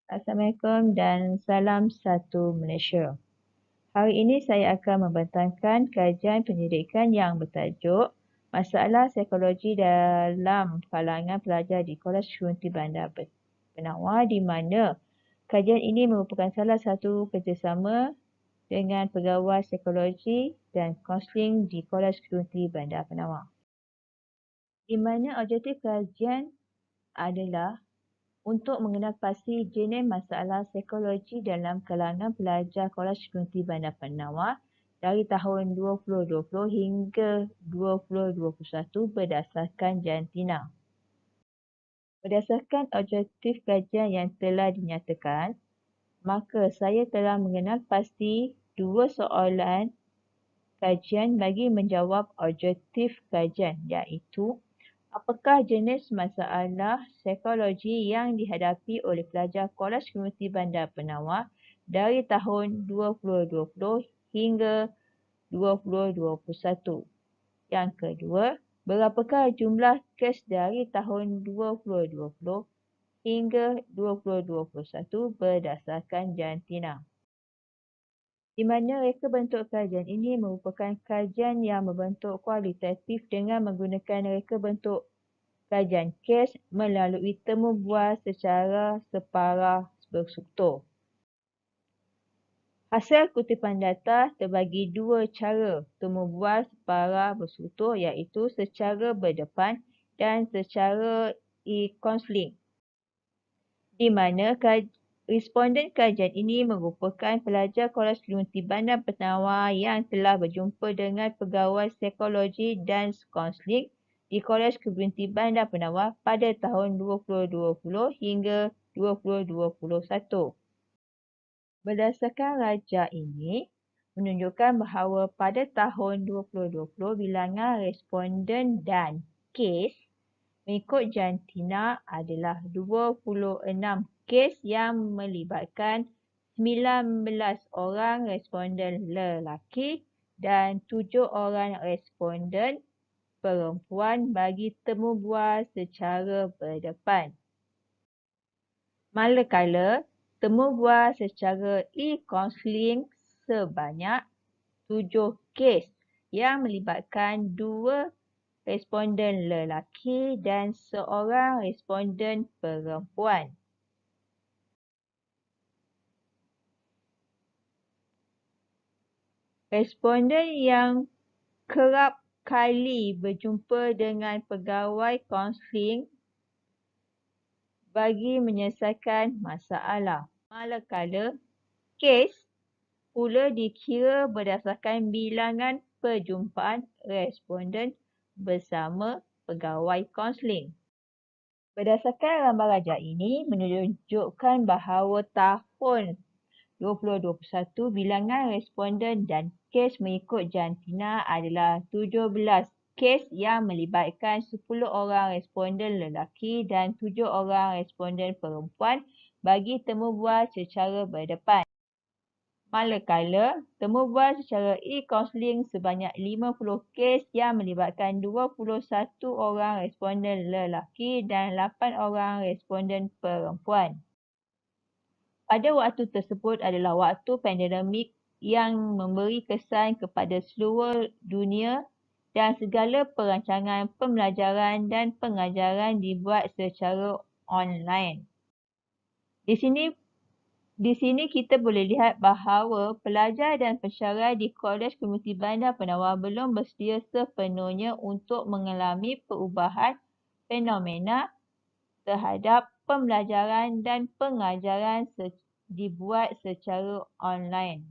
Assalamualaikum dan salam satu Malaysia. Hari ini saya akan membentangkan kajian pendidikan yang bertajuk Masalah Psikologi dalam kalangan pelajar di Kolej Trinity Bandar Penawar, di mana kajian ini merupakan salah satu kerjasama dengan Pegawai Psikologi dan Kaunseling di Kolej Trinity Bandar Penawar. Di mana objektif kajian adalah untuk mengenal pasti jenis masalah psikologi dalam kalangan pelajar Kolej Trinity Bandar Penawar dari tahun 2020 hingga 2021 berdasarkan jantina. Berdasarkan objektif kajian yang telah dinyatakan, maka saya telah mengenal pasti dua soalan kajian bagi menjawab objektif kajian, iaitu apakah jenis masalah psikologi yang dihadapi oleh pelajar Kolej Trinity Bandar Penawar dari tahun 2020 hingga 2021? Yang kedua, berapakah jumlah kes dari tahun 2020 hingga 2021 berdasarkan jantina? Di mana reka bentuk kajian ini merupakan kajian yang berbentuk kualitatif dengan menggunakan reka bentuk kajian kes melalui temu bual secara separah berstruktur. Hasil kutipan data terbagi dua cara temu bual separah berstruktur, iaitu secara berdepan dan secara e-counselling, di mana responden kajian ini merupakan pelajar Kolej Trinity Bandar Penawar yang telah berjumpa dengan Pegawai Psikologi dan Kaunseling di Kolej Trinity Bandar Penawar pada tahun 2020 hingga 2021. Berdasarkan raja ini menunjukkan bahawa pada tahun 2020 bilangan responden dan kes mengikut jantina adalah 26 kes yang melibatkan 19 orang responden lelaki dan 7 orang responden perempuan bagi temu bual secara berdepan. Manakala temu bual secara e-counselling sebanyak 7 kes yang melibatkan 2 responden lelaki dan seorang responden perempuan. Responden yang kerap kali berjumpa dengan pegawai kaunseling bagi menyelesaikan masalah. Manakala kes pula dikira berdasarkan bilangan perjumpaan responden bersama pegawai kaunseling. Berdasarkan gambar raja ini menunjukkan bahawa tahun 2021 bilangan responden dan kes mengikut jantina adalah 17 kes yang melibatkan 10 orang responden lelaki dan 7 orang responden perempuan bagi temu bual secara berdepan. Manakala temu bual secara e-counselling sebanyak 50 kes yang melibatkan 21 orang responden lelaki dan 8 orang responden perempuan. Pada waktu tersebut adalah waktu pandemik yang memberi kesan kepada seluruh dunia dan segala perancangan pembelajaran dan pengajaran dibuat secara online. Di sini kita boleh lihat bahawa pelajar dan pensyarah di Kolej Trinity Bandar Penawar belum bersedia sepenuhnya untuk mengalami perubahan fenomena terhadap pembelajaran dan pengajaran dibuat secara online.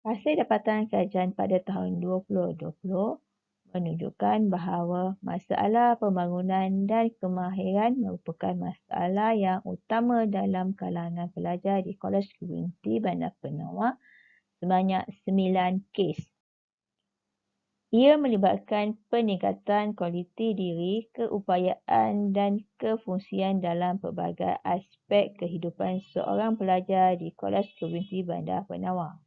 Hasil dapatan kajian pada tahun 2020 menunjukkan bahawa masalah pembangunan dan kemahiran merupakan masalah yang utama dalam kalangan pelajar di Kolej Trinity Bandar Penawar sebanyak 9 kes. Ia melibatkan peningkatan kualiti diri, keupayaan dan kefungsian dalam pelbagai aspek kehidupan seorang pelajar di Kolej Trinity Bandar Penawar.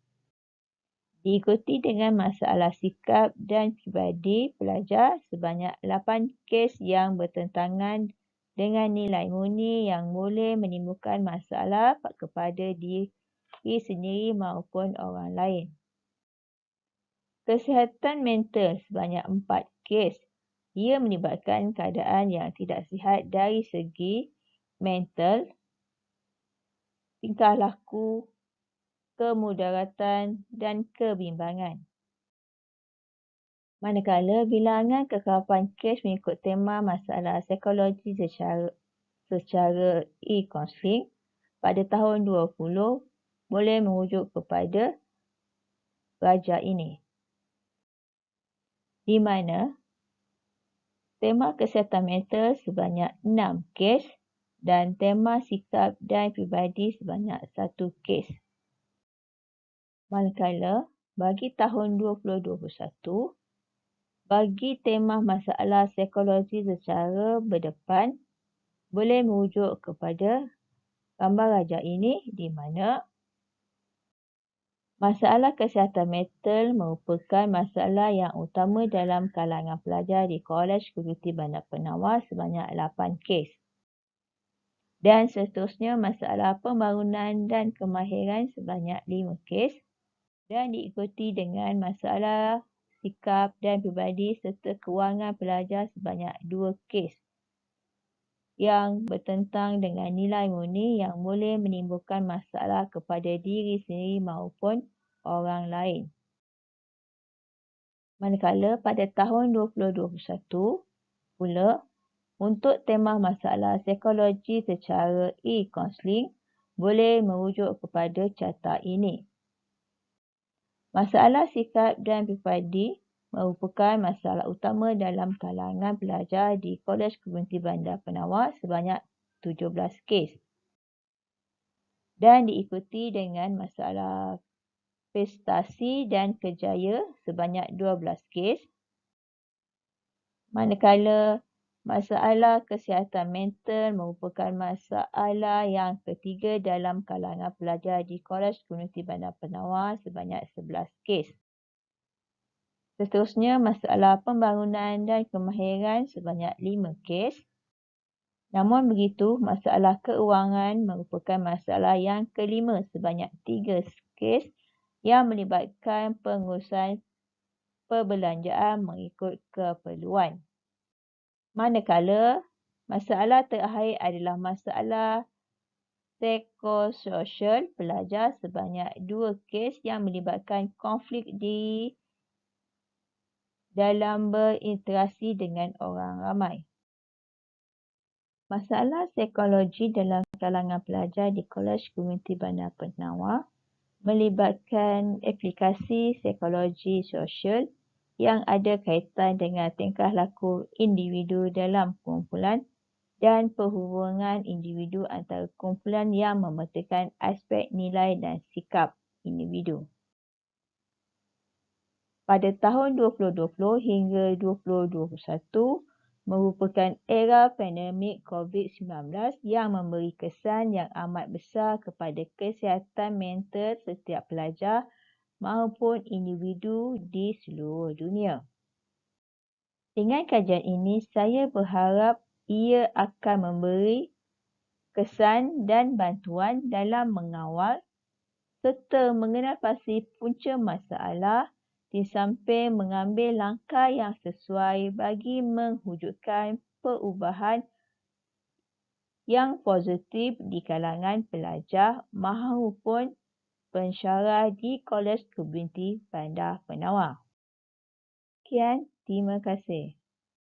Diikuti dengan masalah sikap dan pribadi pelajar sebanyak 8 kes yang bertentangan dengan nilai murni yang boleh menimbulkan masalah kepada diri sendiri maupun orang lain. Kesihatan mental sebanyak 4 kes. Ia melibatkan keadaan yang tidak sihat dari segi mental, tingkah laku, kemudaratan dan kebimbangan. Manakala bilangan kekerapan kes mengikut tema masalah psikologi secara e-kaunseling pada tahun 20 boleh merujuk kepada raja ini, di mana tema kesihatan mental sebanyak 6 kes dan tema sikap dan peribadi sebanyak 1 kes. Manakala bagi tahun 2021, bagi tema masalah psikologi secara berdepan boleh merujuk kepada gambar raja ini, di mana masalah kesihatan mental merupakan masalah yang utama dalam kalangan pelajar di Kolej Komuniti Bandar Penawar sebanyak 8 kes. Dan seterusnya masalah pembangunan dan kemahiran sebanyak 5 kes dan diikuti dengan masalah sikap dan peribadi serta kewangan pelajar sebanyak 2 kes yang bertentang dengan nilai murni yang boleh menimbulkan masalah kepada diri sendiri maupun orang lain. Manakala pada tahun 2021 pula, untuk tema masalah psikologi secara e-kaunseling boleh merujuk kepada carta ini. Masalah sikap dan peribadi merupakan masalah utama dalam kalangan pelajar di Kolej Komuniti Bandar Penawar sebanyak 17 kes dan diikuti dengan masalah prestasi dan kerjaya sebanyak 12 kes, manakala masalah kesihatan mental merupakan masalah yang ketiga dalam kalangan pelajar di Kolej Komuniti Bandar Penawar sebanyak 11 kes. Seterusnya, masalah pembangunan dan kemahiran sebanyak 5 kes. Namun begitu, masalah keuangan merupakan masalah yang kelima sebanyak 3 kes yang melibatkan pengurusan perbelanjaan mengikut keperluan. Manakala, masalah terakhir adalah masalah psikososial pelajar sebanyak 2 kes yang melibatkan konflik diri dalam berinteraksi dengan orang ramai. Masalah psikologi dalam kalangan pelajar di Kolej Komuniti Bandar Penawar melibatkan aplikasi psikologi sosial yang ada kaitan dengan tingkah laku individu dalam kumpulan dan perhubungan individu antara kumpulan yang memerhatikan aspek nilai dan sikap individu. Pada tahun 2020 hingga 2021 merupakan era pandemik COVID-19 yang memberi kesan yang amat besar kepada kesihatan mental setiap pelajar maupun individu di seluruh dunia. Dengan kajian ini, saya berharap ia akan memberi kesan dan bantuan dalam mengawal serta mengenal pasti punca masalah di samping mengambil langkah yang sesuai bagi mewujudkan perubahan yang positif di kalangan pelajar maupun pensyarah di Kolej Komuniti Bandar Penawar. Sekian, terima kasih.